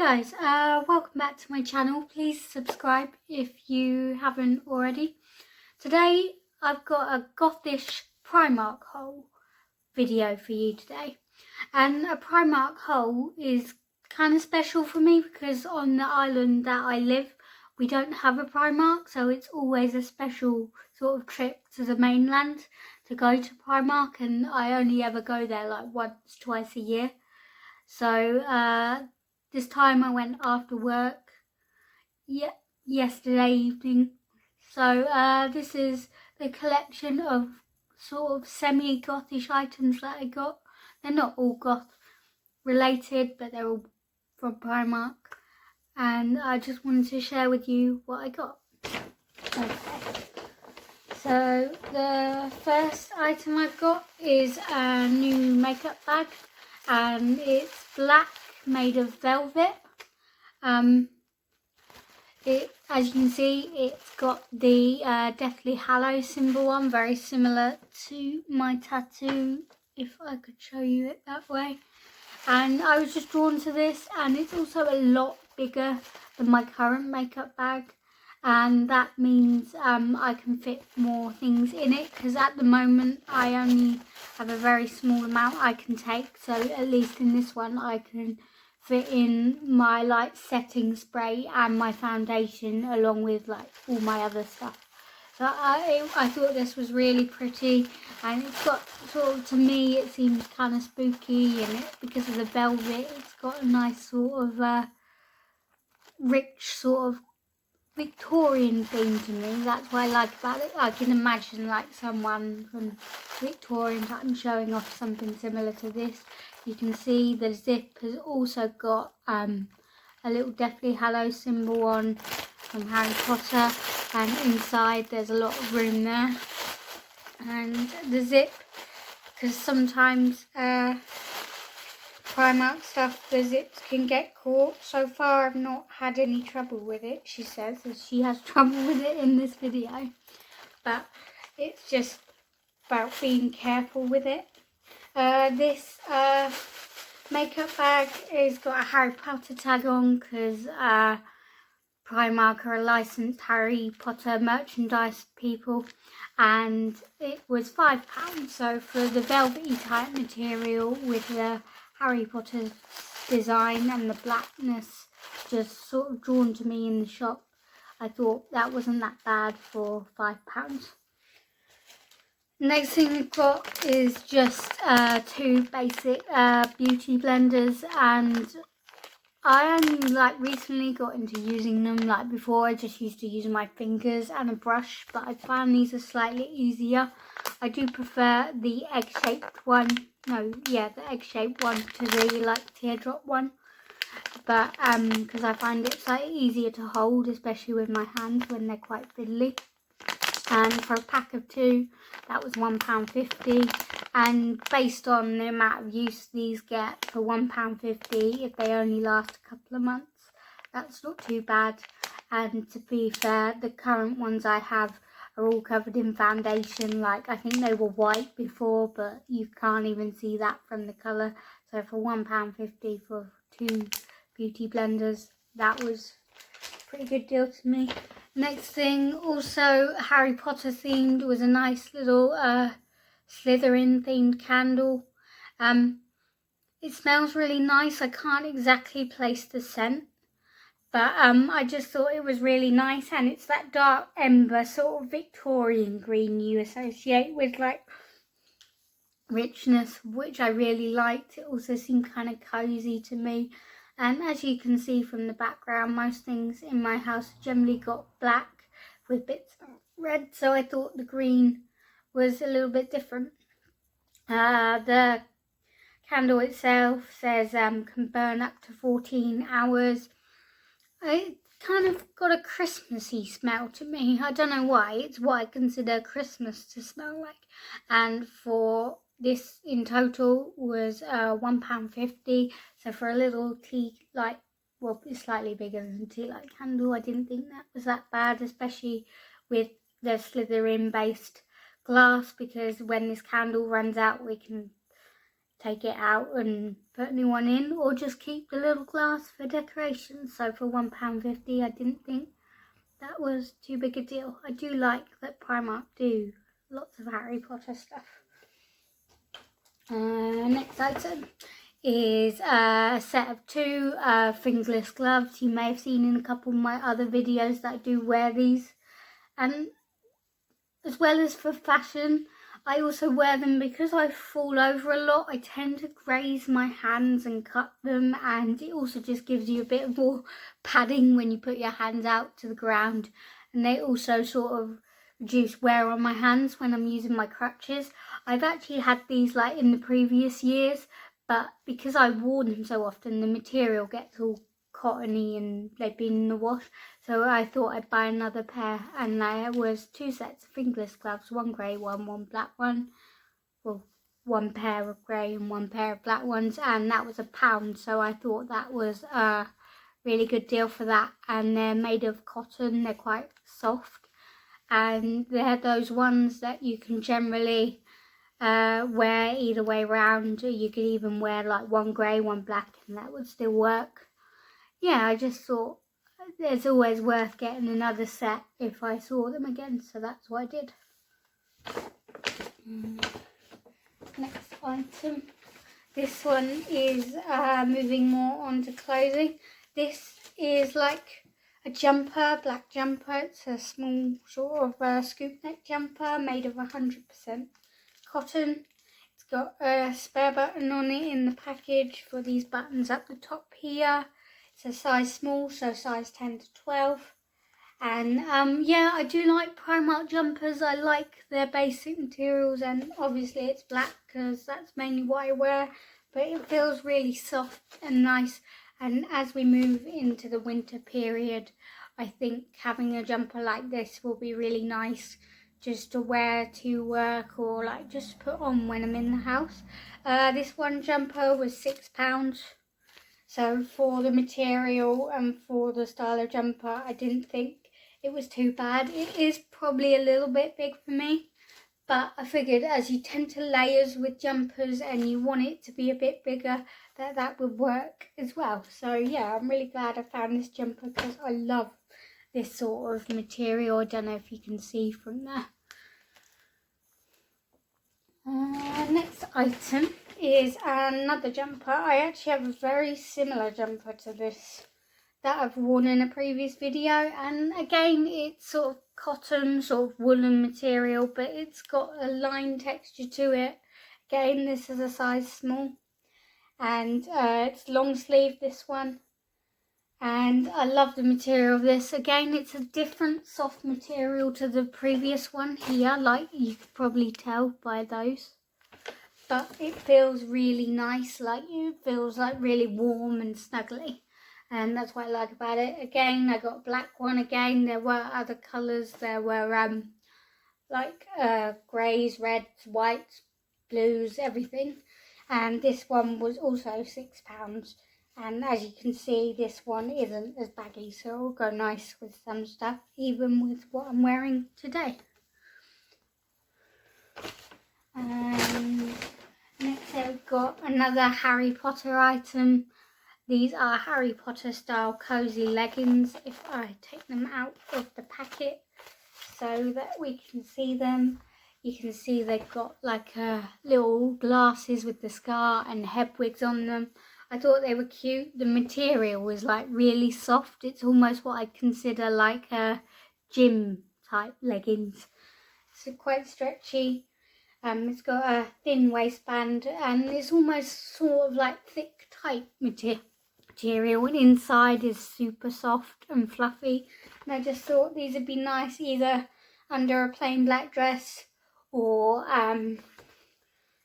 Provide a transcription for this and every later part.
guys, welcome back to my channel. Please subscribe if you haven't already. Today I've got a Goth-Ish Primark haul video for you today. And a Primark haul is kind of special for me because on the island that I live we don't have a Primark, so it's always a special sort of trip to the mainland to go to Primark, and I only ever go there like once, twice a year. So this time I went after work yesterday evening. So this is the collection of sort of semi-gothish items that I got. They're not all goth related, but they're all from Primark. And I just wanted to share with you what I got. Okay. So the first item I've got is a new makeup bag. And it's black, made of velvet. As you can see, it's got the Deathly Hallows symbol on, very similar to my tattoo, if I could show you it that way. And I was just drawn to this, and it's also a lot bigger than my current makeup bag. And that means I can fit more things in it, because at the moment I only have a very small amount I can take. So at least in this one I can fit in my like setting spray and my foundation, along with like all my other stuff. So I thought this was really pretty, and it's got sort of, to me it seems kind of spooky, and because of the velvet it's got a nice sort of rich sort of Victorian theme to me. That's what I like about it. I can imagine like someone from Victorian time showing off something similar to this. You can see the zip has also got a little Deathly Hallows symbol on from Harry Potter, and inside there's a lot of room there. And the zip, because sometimes Primark stuff, the zips can get caught. So far I've not had any trouble with it, she says, as she has trouble with it in this video. But it's just about being careful with it. This makeup bag has got a Harry Potter tag on, because Primark are a licensed Harry Potter merchandise people, and it was £5. So for the velvety type material with the Harry Potter design and the blackness just sort of drawn to me in the shop, I thought that wasn't that bad for £5. Next thing we've got is just two basic beauty blenders, and I only like recently got into using them. Like before I just used to use my fingers and a brush, but I found these are slightly easier. I do prefer the egg-shaped one. The egg-shaped one to the like teardrop one. But because I find it slightly easier to hold, especially with my hands when they're quite fiddly. And for a pack of two, that was £1.50. And based on the amount of use these get for £1.50, if they only last a couple of months, that's not too bad. And to be fair, the current ones I have are all covered in foundation. Like, I think they were white before, but you can't even see that from the colour. So for £1.50 for two beauty blenders, that was a pretty good deal to me. Next thing, also Harry Potter themed, was a nice little Slytherin themed candle. It smells really nice. I can't exactly place the scent, but I just thought it was really nice, and it's that dark ember sort of Victorian green you associate with like richness, which I really liked. It also seemed kind of cozy to me. And as you can see from the background, most things in my house generally got black with bits of red, so I thought the green was a little bit different. The candle itself says can burn up to 14 hours. It kind of got a Christmassy smell to me. I don't know why. It's what I consider Christmas to smell like. And for this in total was £1.50. So for a little tea light, well, it's slightly bigger than tea light candle, I didn't think that was that bad, especially with the Slytherin based glass, because when this candle runs out we can take it out and put a new one in, or just keep the little glass for decoration. So for £1.50 I didn't think that was too big a deal. I do like that Primark do lots of Harry Potter stuff. Next item is a set of 2 fingerless gloves. You may have seen in a couple of my other videos that I do wear these, and as well as for fashion, I also wear them because I fall over a lot. I tend to graze my hands and cut them, and it also just gives you a bit more padding when you put your hands out to the ground, and they also sort of reduce wear on my hands when I'm using my crutches. I've actually had these like in the previous years, but because I wore them so often, the material gets all cottony and they've been in the wash, so I thought I'd buy another pair, and there was 2 sets of fingerless gloves, one grey one black one. Well, 1 pair of grey and 1 pair of black ones, and that was £1, so I thought that was a really good deal for that. And they're made of cotton, they're quite soft, and they're those ones that you can generally wear either way round. You could even wear like 1 grey, 1 black, and that would still work. Yeah, I just thought it's always worth getting another set if I saw them again, so that's what I did. Next item. This one is moving more on to clothing. This is like a jumper, black jumper. It's a small sort of scoop neck jumper made of 100% cotton. It's got a spare button on it in the package for these buttons up the top here. It's a size small, so size 10 to 12. And yeah, I do like Primark jumpers. I like their basic materials, and obviously it's black because that's mainly what I wear. But it feels really soft and nice. And as we move into the winter period, I think having a jumper like this will be really nice just to wear to work, or like just put on when I'm in the house. This one jumper was £6. So for the material and for the style of jumper, I didn't think it was too bad. It is probably a little bit big for me, but I figured as you tend to layers with jumpers and you want it to be a bit bigger, that would work as well. So yeah, I'm really glad I found this jumper because I love this sort of material. I don't know if you can see from there. Next item is another jumper. I actually have a very similar jumper to this that I've worn in a previous video, and again it's sort of cotton, sort of woolen material, but it's got a line texture to it. Again, this is a size small, and it's long sleeve, this one, and I love the material of this. Again, it's a different soft material to the previous one here, like you could probably tell by those. But it feels really nice, like it feels like really warm and snuggly, and that's what I like about it. Again, I got a black one. Again, there were other colours. There were like greys, reds, whites, blues, everything. And this one was also £6. And as you can see, this one isn't as baggy, so it will go nice with some stuff, even with what I'm wearing today. Next I've got another Harry Potter item. These are Harry Potter style cozy leggings. If I take them out of the packet so that we can see them, you can see they've got like little glasses with the scar and head wigs on them. I thought they were cute. The material was like really soft. It's almost what I consider like a gym type leggings. So quite stretchy. It's got a thin waistband, and it's almost sort of like thick tight material, and inside is super soft and fluffy. And I just thought these would be nice either under a plain black dress, or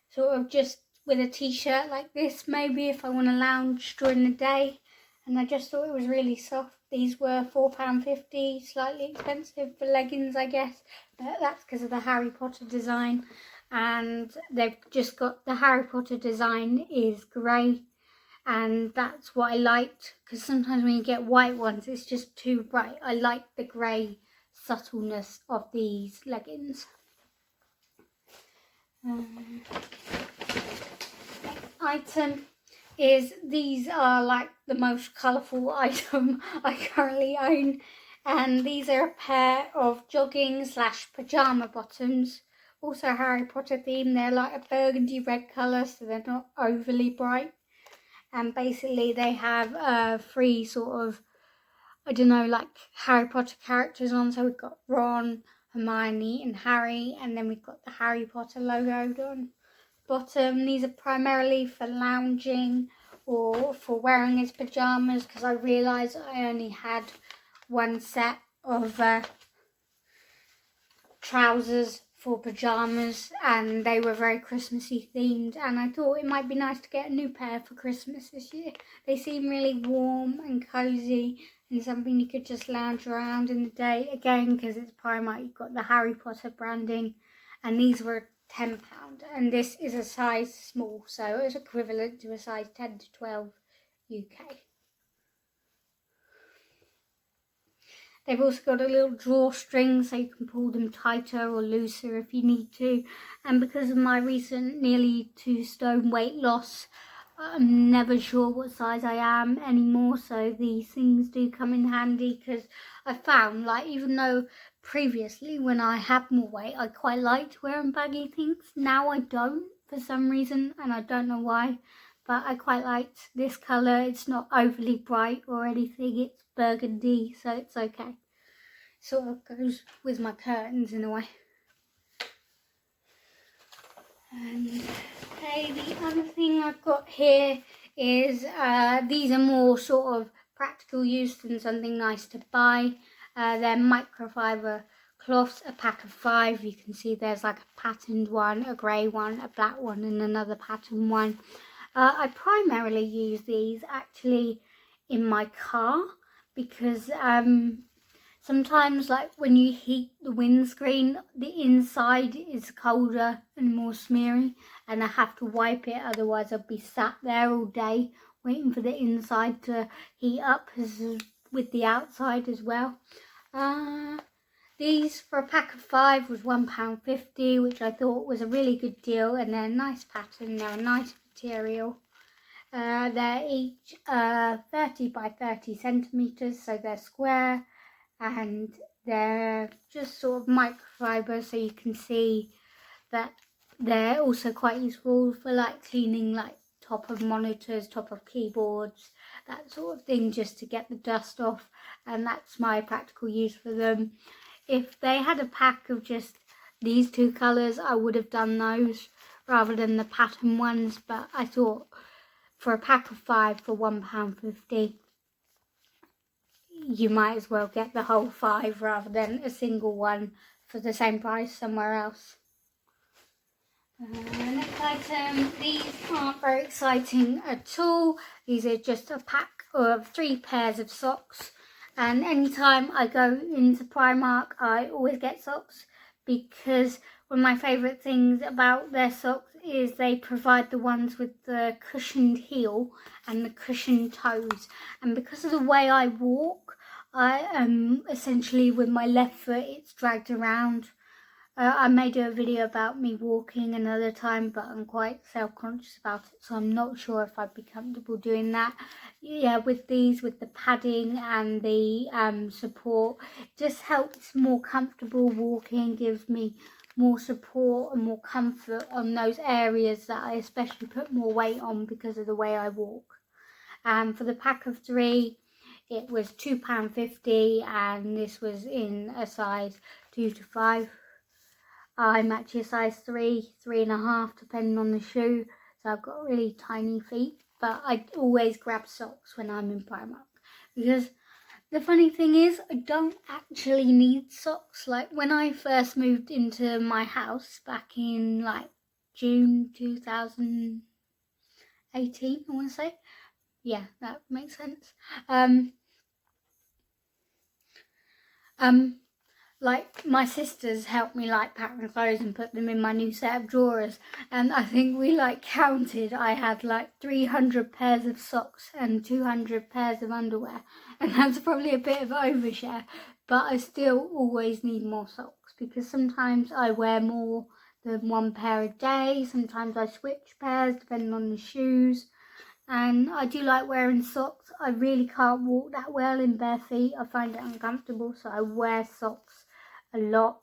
sort of just with a t-shirt like this, maybe if I want to lounge during the day. And I just thought it was really soft. These were £4.50, slightly expensive for leggings, I guess, but that's because of the Harry Potter design. And they've just got the Harry Potter design is grey, and that's what I liked, because sometimes when you get white ones it's just too bright. I like the grey subtleness of these leggings. item is these are like the most colourful item I currently own, and these are a pair of jogging / pyjama bottoms, also Harry Potter themed. They're like a burgundy red colour, so they're not overly bright, and basically they have 3 sort of, I don't know, like Harry Potter characters on. So we've got Ron, Hermione and Harry, and then we've got the Harry Potter logo on bottom. These are primarily for lounging or for wearing as pyjamas, because I realised I only had one set of trousers for pyjamas, and they were very Christmassy themed, and I thought it might be nice to get a new pair for Christmas this year. They seem really warm and cosy and something you could just lounge around in the day. Again, because it's Primark, you've got the Harry Potter branding, and these were £10, and this is a size small, so it's equivalent to a size 10 to 12 UK. They've also got a little drawstring so you can pull them tighter or looser if you need to, and because of my recent nearly 2 stone weight loss, I'm never sure what size I am anymore, so these things do come in handy, because I found, like, even though previously when I had more weight I quite liked wearing baggy things, now I don't for some reason, and I don't know why, but I quite liked this colour. It's not overly bright or anything, it's burgundy, so it's okay. Sort of goes with my curtains in a way. And okay, the other thing I've got here is these are more sort of practical use than something nice to buy. They're microfiber cloths, a pack of 5. You can see there's like a patterned one, a grey one, a black one and another patterned one. I primarily use these actually in my car, because sometimes, like when you heat the windscreen, the inside is colder and more smeary, and I have to wipe it, otherwise I'll be sat there all day waiting for the inside to heat up with the outside as well. These for a pack of 5 was £1.50, which I thought was a really good deal, and they're a nice pattern, they're a nice material. They're each 30 by 30 centimetres, so they're square, and they're just sort of microfiber, so you can see that they're also quite useful for like cleaning like top of monitors, top of keyboards, that sort of thing, just to get the dust off, and that's my practical use for them. If they had a pack of just these 2 colours, I would have done those rather than the pattern ones, but I thought for a pack of 5 for £1.50, you might as well get the whole 5 rather than a single one for the same price somewhere else. Next item, these aren't very exciting at all. These are just a pack of 3 pairs of socks, and anytime I go into Primark I always get socks, because one of my favourite things about their socks is they provide the ones with the cushioned heel and the cushioned toes, and because of the way I walk, I essentially with my left foot it's dragged around. I made a video about me walking another time, but I'm quite self-conscious about it, so I'm not sure if I'd be comfortable doing that. Yeah, with these, with the padding and the support, it just helps more comfortable walking, gives me more support and more comfort on those areas that I especially put more weight on because of the way I walk. For the pack of 3, it was £2.50, and this was in a size 2 to 5. I'm actually a size 3, 3.5, depending on the shoe, so I've got really tiny feet, but I always grab socks when I'm in Primark, because the funny thing is I don't actually need socks. Like when I first moved into my house back in like June 2018, I want to say. Yeah, that makes sense. Like my sisters helped me like pack my clothes and put them in my new set of drawers, and I think we like counted, I had like 300 pairs of socks and 200 pairs of underwear, and that's probably a bit of overshare, but I still always need more socks, because sometimes I wear more than one pair a day. Sometimes I switch pairs depending on the shoes. And I do like wearing socks. I really can't walk that well in bare feet. I find it uncomfortable, so I wear socks a lot.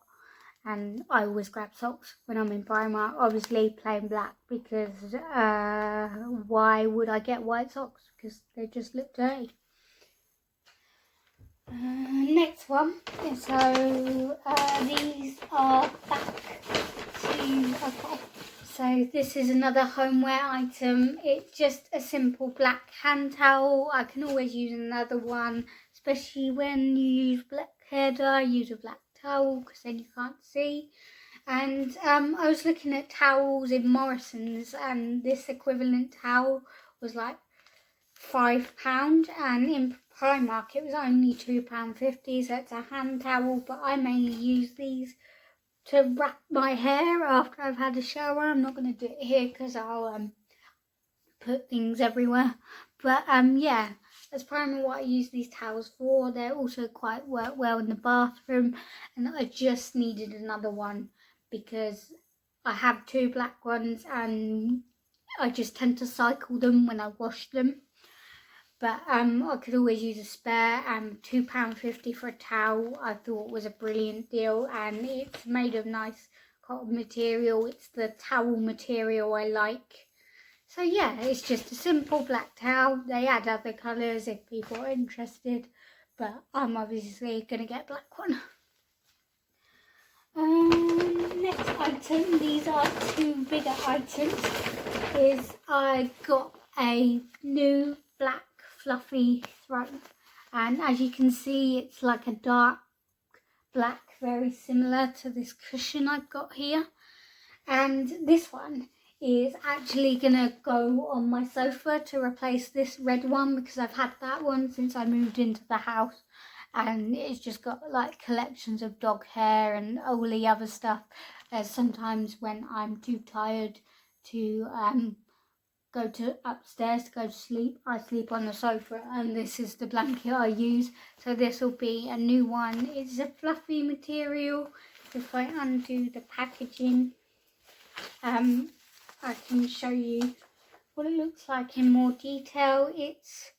And I always grab socks when I'm in Primark, obviously plain black, because why would I get white socks? Because they just look dirty. Next one, so these are back to, okay, so this is another homeware item. It's just a simple black hand towel. I can always use another one, especially when you use black hair dye, use a black towel because then you can't see. And I was looking at towels in Morrison's, and this equivalent towel was like £5, and in Primark it was only £2.50, so it's a hand towel, but I mainly use these to wrap my hair after I've had a shower. I'm not going to do it here because I'll put things everywhere, but yeah, that's primarily what I use these towels for. They're also quite work well in the bathroom, and I just needed another one because I have two black ones and I just tend to cycle them when I wash them. But I could always use a spare, and £2.50 for a towel I thought was a brilliant deal, and it's made of nice cotton material. It's the towel material I like. So yeah, it's just a simple black towel. They add other colours if people are interested, but I'm obviously going to get a black one. Next item, these are two bigger items, is I got a new black fluffy throw, and as you can see it's like a dark black, very similar to this cushion I've got here, and this one is actually gonna go on my sofa to replace this red one because I've had that one since I moved into the house, and it's just got like collections of dog hair and all the other stuff. Sometimes when I'm too tired to go to upstairs to go to sleep, I sleep on the sofa, and this is the blanket I use, so this will be a new one. It's a fluffy material. If I undo the packaging, I can show you what it looks like in more detail. It's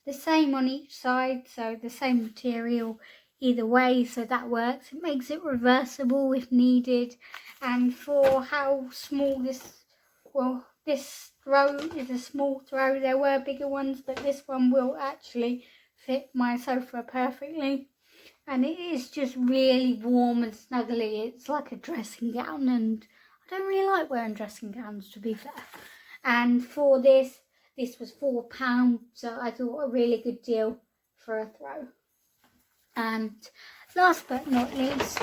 the same on each side, so the same material either way, so that works. It makes it reversible if needed, and for how small this throw is a small throw. There were bigger ones, but this one will actually fit my sofa perfectly, and it is just really warm and snuggly. It's like a dressing gown, and I don't really like wearing dressing gowns, to be fair. And for this was £4, so I thought a really good deal for a throw. And last but not least,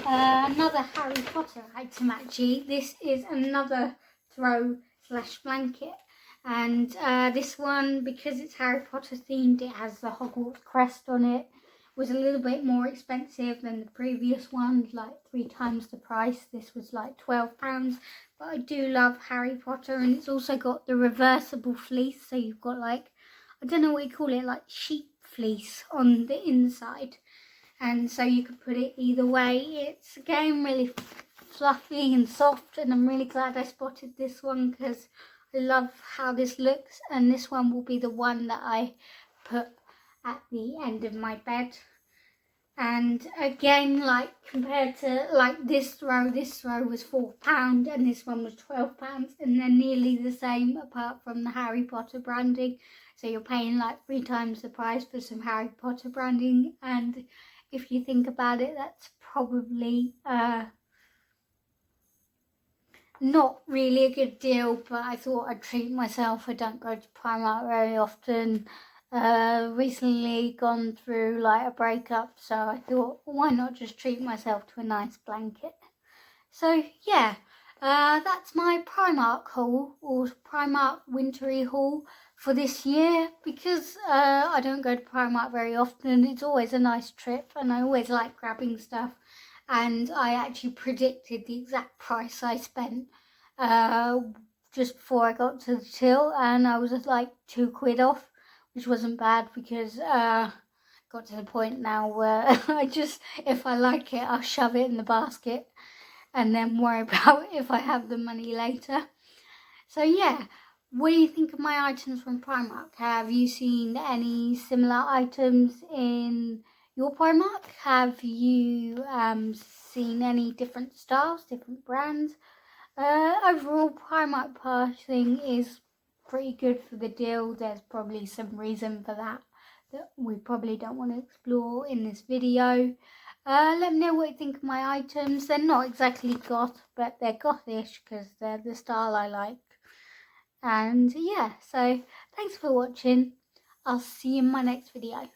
another Harry Potter item actually. This is another throw / blanket, and this one, because it's Harry Potter themed, it has the Hogwarts crest on it. Was a little bit more expensive than the previous one, like 3 times the price. This was like £12, but I do love Harry Potter, and it's also got the reversible fleece, so you've got like, I don't know what you call it, like sheep fleece on the inside, and so you could put it either way. It's again really fluffy and soft, and I'm really glad I spotted this one because I love how this looks, and this one will be the one that I put at the end of my bed. And again, like compared to like this throw was £4 and this one was £12, and they're nearly the same apart from the Harry Potter branding, so you're paying like 3 times the price for some Harry Potter branding. And if you think about it, that's probably not really a good deal, but I thought I'd treat myself. I don't go to Primark very often. Recently gone through like a breakup, so I thought, why not just treat myself to a nice blanket. So yeah, that's my Primark haul, or Primark wintry haul for this year, because I don't go to Primark very often. It's always a nice trip and I always like grabbing stuff, and I actually predicted the exact price I spent just before I got to the till, and I was just like £2 off, which wasn't bad, because got to the point now where I just, if I like it, I'll shove it in the basket. and then worry about if I have the money later. So yeah, what do you think of my items from Primark? Have you seen any similar items in your Primark? Have you seen any different styles, different brands? Overall, Primark purchasing is pretty good for the deal. There's probably some reason for that we probably don't want to explore in this video. Let me know what you think of my items. They're not exactly goth, but they're Goth-Ish because they're the style I like. And yeah, so thanks for watching. I'll see you in my next video.